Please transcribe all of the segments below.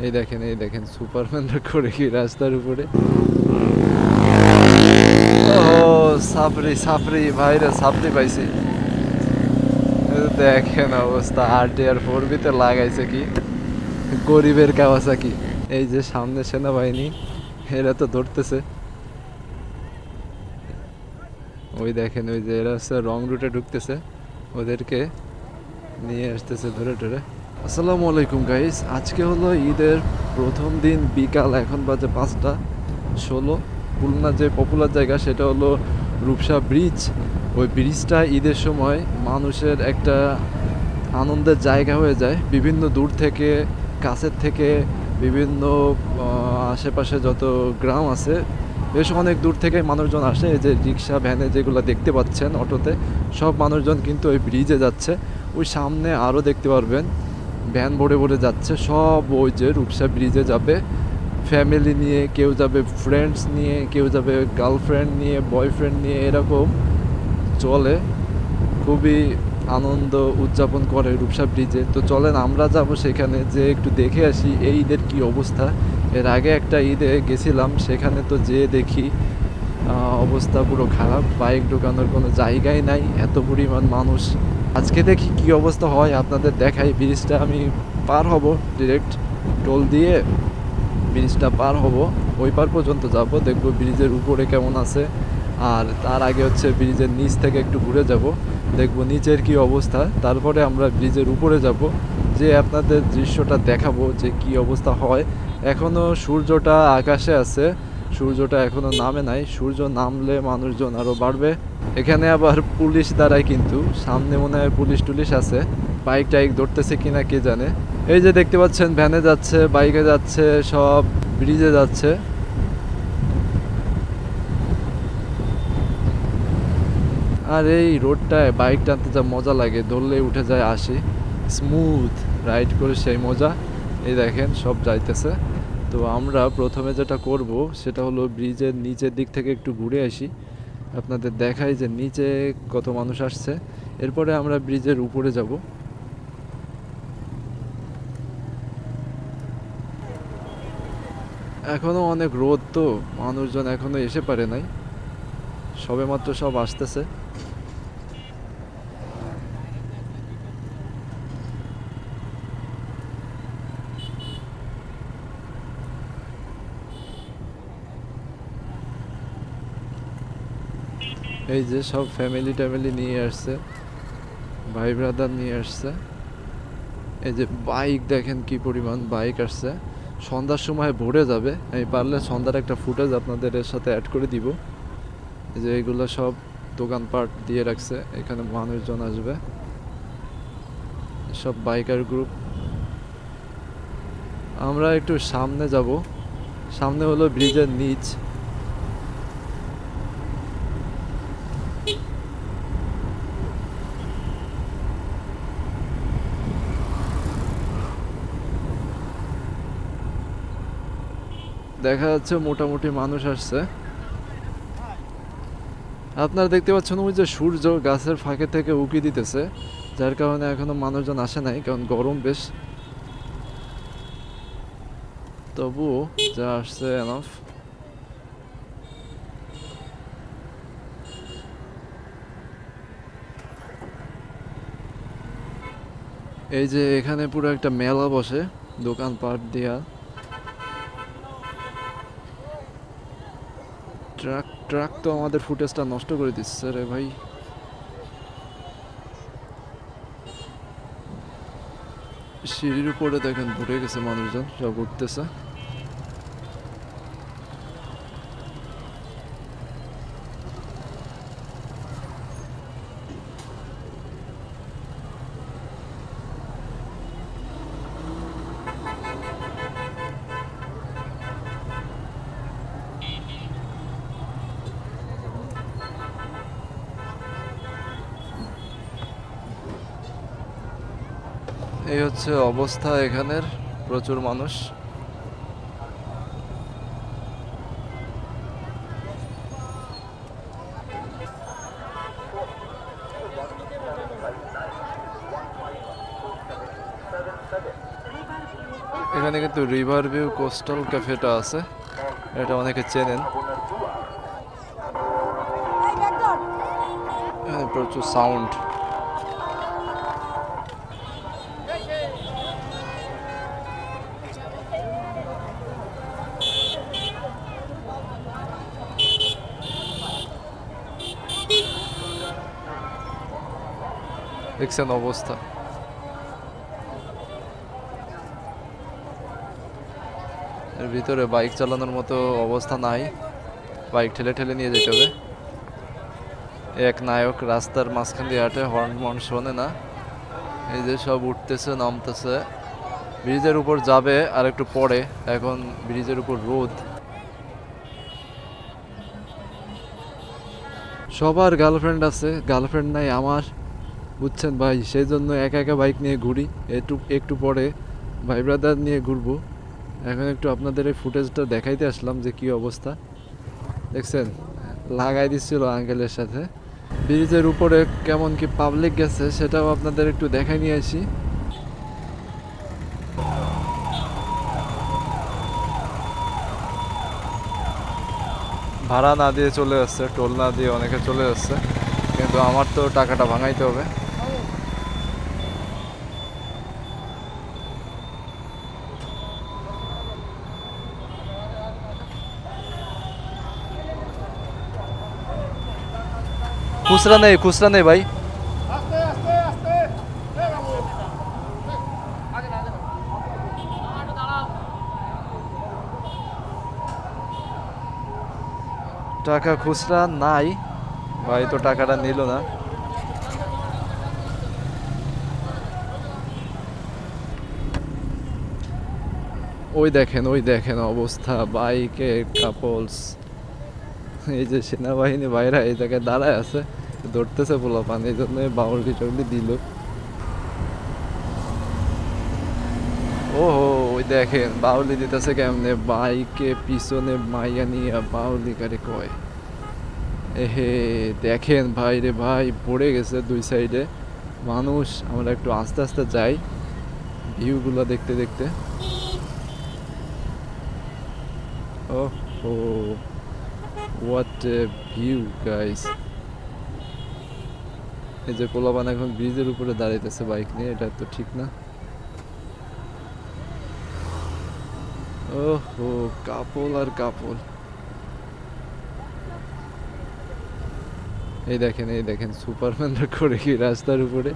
এই দেখেন সুপারম্যানরা করে কি রাস্তার উপরে। ও সাপড়ি সাপড়ি ভাইরা সাপড়ি পাইছি। দেখেন অবস্থা, RTR 4B-তে লাগাইছে কি গরিবের কাওয়াসাকি। এই যে সামনে সেনাবাহিনী, এরা তো ধরতেছে। ওই দেখেন ওই যে এরা হচ্ছে রং রুটে ঢুকতেছে, ওদেরকে নিয়ে আসতেছে ধরে ধরে। আসসালামু আলাইকুম গাইস, আজকে হলো ঈদের প্রথম দিন, বিকাল এখন বাজে 5:16। খুলনা যে পপুলার জায়গা সেটা হলো রূপসা ব্রিজ। ওই ব্রিজটা ঈদের সময় মানুষের একটা আনন্দের জায়গা হয়ে যায়। বিভিন্ন দূর থেকে, কাছের থেকে, বিভিন্ন আশেপাশে যত গ্রাম আছে বেশ অনেক দূর থেকে মানুষজন আসে। এই যে রিক্সা ভ্যানে যেগুলো দেখতে পাচ্ছেন, অটোতে, সব মানুষজন কিন্তু ওই ব্রিজে যাচ্ছে। ওই সামনে আরও দেখতে পারবেন ভ্যান ভরে ভরে যাচ্ছে, সব ওই যে রূপসা ব্রিজে যাবে। ফ্যামিলি নিয়ে কেউ যাবে, ফ্রেন্ডস নিয়ে কেউ যাবে, গার্লফ্রেন্ড নিয়ে, বয়ফ্রেন্ড নিয়ে, এরকম চলে। খুবই আনন্দ উদযাপন করে রূপসা ব্রিজে। তো চলেন আমরা যাব সেখানে, যে একটু দেখে আসি এই ঈদের কী অবস্থা। এর আগে একটা ঈদে গেছিলাম, সেখানে তো যেয়ে দেখি অবস্থা পুরো খারাপ, বাইক ঢোকানোর কোনো জায়গাই নাই, এত পরিমাণ মানুষ। আজকে দেখি কি অবস্থা হয়, আপনাদের দেখাই। ব্রিজটা আমি পার হব, ডিরেক্ট টোল দিয়ে ব্রিজটা পার হব, ওই পার পর্যন্ত যাব, দেখব ব্রিজের উপরে কেমন আছে। আর তার আগে হচ্ছে ব্রিজের নিচ থেকে একটু ঘুরে যাব, দেখব নিচের কি অবস্থা। তারপরে আমরা ব্রিজের উপরে যাব, যে আপনাদের দৃশ্যটা দেখাবো যে কি অবস্থা হয়। এখনও সূর্যটা আকাশে আছে, সূর্যটা এখনও নামে নাই। সূর্য নামলে মানুষজন আরও বাড়বে। এখানে আবার পুলিশ দাঁড়ায়, কিন্তু সামনে মনে হয় পুলিশ টুলিশ আছে। বাইক টাইক ধরতেছে কিনা কে জানে। এই যে দেখতে পাচ্ছেন ভ্যানে যাচ্ছে, বাইকে যাচ্ছে, সব ব্রিজে যাচ্ছে। আর এই রোডটায় বাইক টানতে যা মজা লাগে, ধরলে উঠে যায় 80, স্মুথ রাইড করে সেই মজা। এই দেখেন সব যাইতেছে। তো আমরা প্রথমে যেটা করব সেটা হলো ব্রিজের নিচের দিক থেকে একটু ঘুরে আসি, আপনাদের দেখাই যে নিচে কত মানুষ আসছে। এরপরে আমরা ব্রিজের উপরে যাব। এখনো অনেক রোদ, তো মানুষজন এখনো এসে পারে নাই, সবেমাত্র সব আসতেছে। এই যে সব ফ্যামিলি ট্যামিলি নিয়ে আসছে, ভাই ব্রাদার নিয়ে আসছে। এই যে বাইক দেখেন কি পরিমাণ বাইক আসছে। সন্ধ্যার সময় ভরে যাবে, আমি পারলে সন্ধ্যার একটা ফুটেজ আপনাদের এর সাথে অ্যাড করে দিব। এই যে এইগুলো সব দোকানপাট দিয়ে রাখছে, এখানে মানুষজন আসবে, সব বাইকার গ্রুপ। আমরা একটু সামনে যাব, সামনে হলো ব্রিজের নিচ। দেখা যাচ্ছে মোটামুটি মানুষ আসছে। আপনারা দেখতে পাচ্ছেন ওই যে সূর্য গাছের ফাঁকে থেকে উকি দিতেছে, যার কারণে এখনো মানুষজন আসে নাই, কারণ গরম বেশ। তবুও যা আসছে এনাফ। এই যে এখানে পুরো একটা মেলা বসে, দোকানপাট দিয়া। ট্রাক ট্রাক তো আমাদের ফুটেজটা নষ্ট করে দিচ্ছে রে ভাই। সিঁড়ির উপরে দেখেন ভরে গেছে মানুষজন, সব উঠতেছে। এই হচ্ছে অবস্থা এখানের, প্রচুর মানুষ। এখানে কিন্তু রিভার ভিউ কোস্টাল ক্যাফেটা আছে, এটা অনেকে চেনেন। প্রচুর সাউন্ড। দেখছেন অবস্থা। এর ভিতরে বাইক চালানোর মতো অবস্থা নাই, বাইক ঠেলে ঠেলে নিয়ে যেতে হবে। এক নায়ক রাস্তার মাঝখান দিয়ে হাঁটে, হর্ন মর্ন শোনে না। এই যে সব উঠতেছে নামতেছে, ব্রিজের উপর যাবে আর একটু পরে। এখন ব্রিজের উপর রোদ। সবার গার্লফ্রেন্ড আছে, গার্লফ্রেন্ড নাই আমার, বুঝছেন ভাই। সেই জন্য একা একা বাইক নিয়ে ঘুরি। একটু একটু পরে ভাই ব্রাদার নিয়ে ঘুরবো। এখন একটু আপনাদের এই ফুটেজটা দেখাইতে আসলাম যে কি অবস্থা। দেখছেন লাগাই দিচ্ছিল আঙ্কেলের সাথে। ব্রিজের উপরে কেমন কি পাবলিক গেছে সেটাও আপনাদের একটু দেখাই নিয়ে আসি। ভাড়া না দিয়ে চলে যাচ্ছে, টোল না দিয়ে অনেকে চলে যাচ্ছে, কিন্তু আমার তো টাকাটা ভাঙাইতে হবে। খুচরা নেই ভাই। টাকা খুচরা নাই ভাই, তো টাকাটা নিল না। ওই দেখেন অবস্থা, বাইকে কাপলস। এই যে সেনাবাহিনী ভাইরা এই জায়গায় দাঁড়ায় আছে, ধরতেছে পোলাপান, এই জন্য বাউলটি টাউলি দিল। ওহো ওই দেখেন বাউলি দিতেছে কেমনে, বাইকে পিছনে মাইয়া নিয়ে বাউলি কারে কয়। এহে দেখেন ভাই রে ভাই, পড়ে গেছে দুই সাইডে মানুষ। আমরা একটু আস্তে আস্তে যাই ভিউগুলো দেখতে দেখতে। ওহো হোয়াট এ ভিউ গাইস। এই যে পোলাপান এখন ব্রিজের উপরে দাঁড়াইতেছে বাইক নিয়ে, এটা তো ঠিক না। ওহো কাপল আর কাপল। এই দেখেন সুপারম্যানরা করে কি রাস্তার উপরে।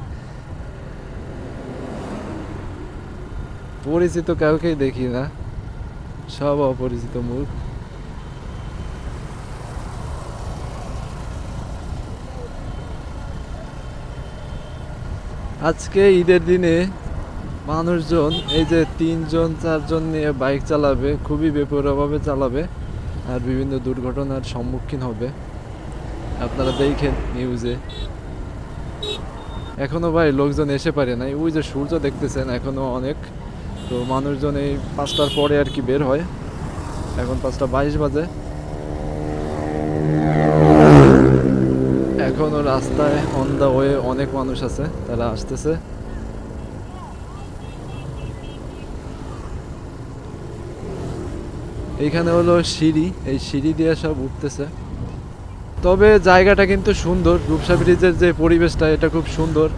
পরিচিত কাউকেই দেখি না, সব অপরিচিত মুখ। আজকে ঈদের দিনে মানুষজন এই যে 3জন 4জন নিয়ে বাইক চালাবে, খুবই বেপরোয়াভাবে চালাবে আর বিভিন্ন দুর্ঘটনার সম্মুখীন হবে। আপনারা দেখেন নিউজে। এখনো ভাই লোকজন এসে পারে নাই। ওই যে সূর্য দেখতেছেন এখনো অনেক, তো মানুষজন এই 5টার পরে আর কি বের হয়। এখন 5টা 22 বাজে, এখনো রাস্তায় অন দা ওয়ে অনেক মানুষ আছে, তারা আসতেছে। এইখানে হলো সিঁড়ি, এই সিঁড়ি দিয়ে সব উঠতেছে। তবে জায়গাটা কিন্তু সুন্দর, রূপসা ব্রিজের যে পরিবেশটা এটা খুব সুন্দর।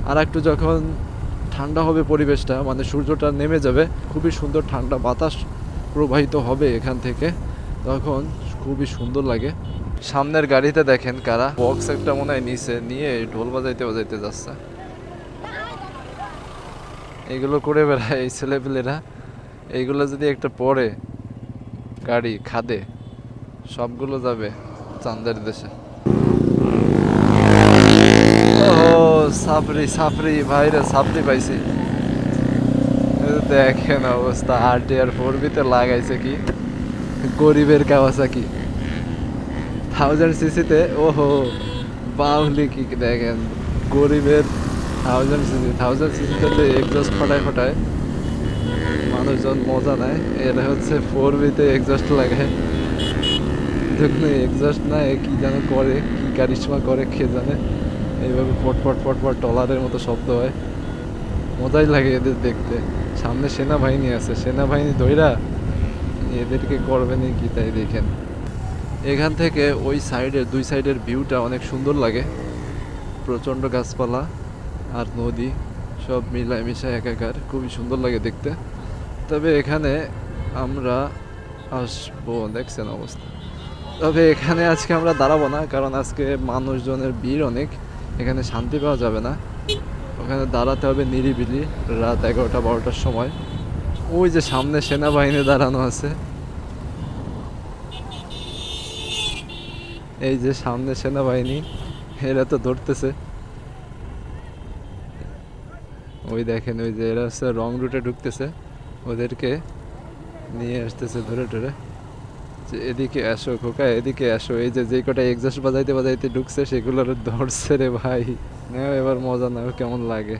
আর একটু যখন ঠান্ডা হবে পরিবেশটা, মানে সূর্যটা নেমে যাবে, খুবই সুন্দর ঠান্ডা বাতাস প্রবাহিত হবে এখান থেকে, তখন খুবই সুন্দর লাগে। সামনের গাড়িতে দেখেন কারা বক্স একটা মনে হয় নিচে নিয়ে ঢোল বাজাইতে বাজাইতে যাচ্ছে। এইগুলো করে বেড়ায় এই ছেলেপেলেরা। এইগুলো যদি একটা পরে গাড়ি খাদে, সবগুলো যাবে চান্দের দেশে। ও সাপরি ভাইরে, সাপরি পাইছি। দেখেন অবস্থা, RTR 4B-তে লাগাইছে কি গরিবের কাওয়াসাকি 1000cc-তে। ওহো বাউলি কি দেখেন, গরিবের 1000cc-তে এক্সস্ট ফটায় মানুষজন মজা নেয়। এটা হচ্ছে 4B-তে এক্সস্ট লাগায়, দেখুন এক্সস্ট না কি যেন করে, কি কারিশমা করে কে জানে, এইভাবে ফটফট টলারের মতো শব্দ হয়। মজাই লাগে এদের দেখতে। সামনে সেনাবাহিনী আছে, সেনাবাহিনী ধইরা এদেরকে করবেন কি তাই দেখেন। এখান থেকে ওই সাইডের দুই সাইডের ভিউটা অনেক সুন্দর লাগে, প্রচণ্ড গাছপালা আর নদী সব মিলায় মিশায় একাকার, খুবই সুন্দর লাগে দেখতে। তবে এখানে আমরা আসবো, দেখছেন অবস্থা। তবে এখানে আজকে আমরা দাঁড়াবো না, কারণ আজকে মানুষজনের ভিড় অনেক, এখানে শান্তি পাওয়া যাবে না। ওখানে দাঁড়াতে হবে নিরিবিলি রাত 11টা-12টার সময়। ওই যে সামনে সেনাবাহিনী দাঁড়ানো আছে, এই যে সামনে সেনাবাহিনী, এরা তো ধরতেছে। ওই দেখেন ওই যে এরা হচ্ছে রং রুটে ঢুকতেছে, ওদেরকে নিয়ে আসতেছে ধরে ধরে, যে এদিকে আসো খোকা, এদিকে আসো। এই যে যে কটা এক্সস্ট বাজাইতে বাজাইতে ঢুকছে সেগুলোর ধরছে রে ভাই। নেও এবার মজা নাও কেমন লাগে।